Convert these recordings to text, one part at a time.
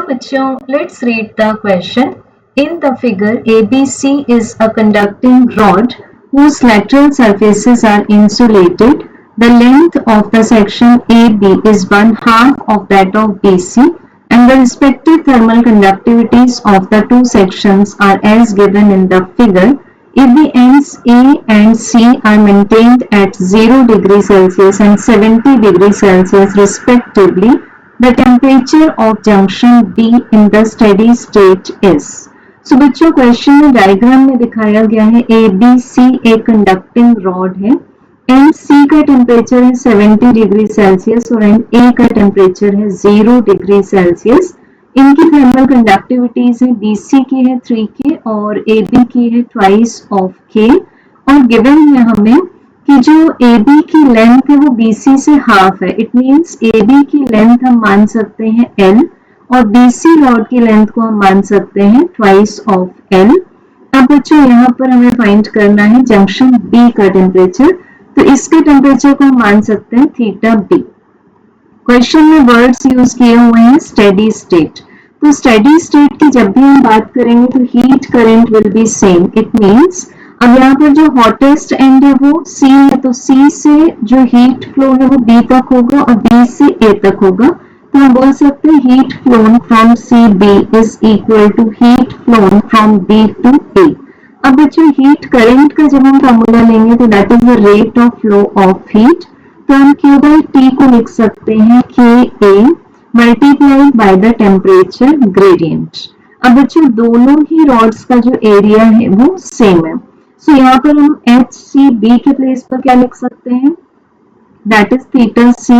बच्चों, let's read the question. In the figure, ABC is a conducting rod whose lateral surfaces are insulated. The length of the section AB is 1/2 of that of BC, and the respective thermal conductivities of the two sections are as given in the figure. If the ends A and C are maintained at 0 degree Celsius and 70 degree Celsius respectively, the temperature of junction B in the steady state is. So बच्चों, question में diagram में दिखाया गया है ABC एक conducting rod है, and C का temperature है 70 डिग्री सेल्सियस और एंड A का टेम्परेचर है 0 डिग्री सेल्सियस। इनकी थर्मल कंडक्टिविटीज है BC की है 3K और AB की है ट्वाइस ऑफ K, और गिवन है हमें कि जो AB की लेंथ है वो BC से हाफ है। इट मींस AB की लेंथ हम मान सकते हैं L और BC रॉड की लेंथ को हम मान सकते हैं ट्वाइस ऑफ L। अब बच्चों यहाँ पर हमें फाइंड करना है जंक्शन B का टेम्परेचर, तो इसके टेम्परेचर को हम मान सकते हैं थीटा B। क्वेश्चन में वर्ड्स यूज किए हुए हैं स्टेडी स्टेट, तो स्टेडी स्टेट की जब भी हम बात करेंगे तो heat current will be same. It means अब यहाँ पर जो हॉटेस्ट एंड है वो C है, तो C से जो हीट फ्लो है वो B तक होगा और B से A तक होगा, तो हम बोल सकते हैं heat flown from CB is equal to heat flown from B to A। अब बच्चों हीट करंट का जब हम फॉर्मूला लेंगे तो that is the rate of flow of heat, तो हम Q बाई T को लिख सकते हैं KA multiplied by the temperature gradient. अब बच्चों दोनों ही रॉड्स का जो एरिया है वो सेम है, सो यहाँ पर हम HCB के प्लेस पर क्या लिख सकते हैं, that is theta C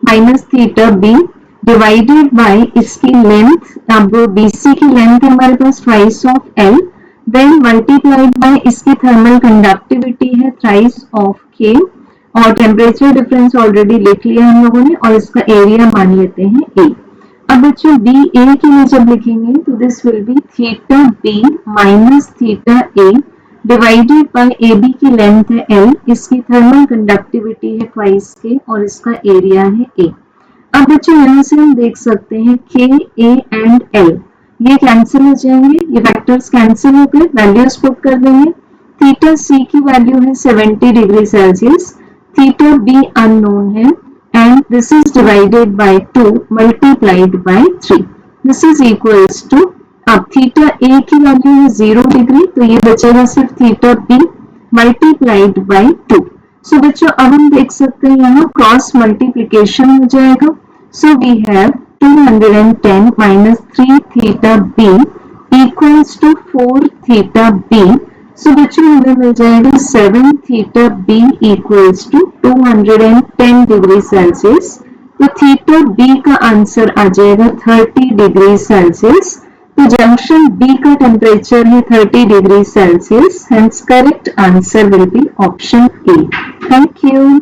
minus theta B divided by इसकी लेंथ। अब BC की लेंथ है हमारे पास twice of L, then multiplied by इसकी थर्मल कंडक्टिविटी है थ्राइस ऑफ K, और टेम्परेचर डिफरेंस ऑलरेडी लिख लिया हम लोगों ने, और इसका एरिया मान लेते हैं A। अब बच्चों BA के लिए जब लिखेंगे तो this will be theta B minus theta A divided by AB की लेंथ है L, इसकी थर्मल कंडक्टिविटी है ट्वाइस K और इसका एरिया है A। अब बच्चों यहाँ से हम देख सकते हैं K, A एंड L ये कैंसिल हो जाएंगे, ये वेक्टर्स कैंसिल हो गए, वैल्यूज पुट कर देंगे। थीटा C की वैल्यू है 70 degree Celsius, theta B unknown है, and this is divided by 2 multiplied by 3, this is equals to, अब थीटा A की वैल्यू है 0 डिग्री, तो ये बचेगा सिर्फ theta B multiplied by 2। So बच्चों अब हम देख सकते हैं यहाँ क्रॉस मल्टीप्लिकेशन हो जाएगा, so we have 210 minus 3 theta B equals to 4 theta B। So बच्चों हमें मिल जाएगा 7 theta B equals to 210 degree Celsius, तो थीटा B का आंसर आ जाएगा 30 डिग्री सेल्सियस। तो जंक्शन B का टेम्परेचर है 30 degree Celsius, hence correct answer will be option A। Thank you.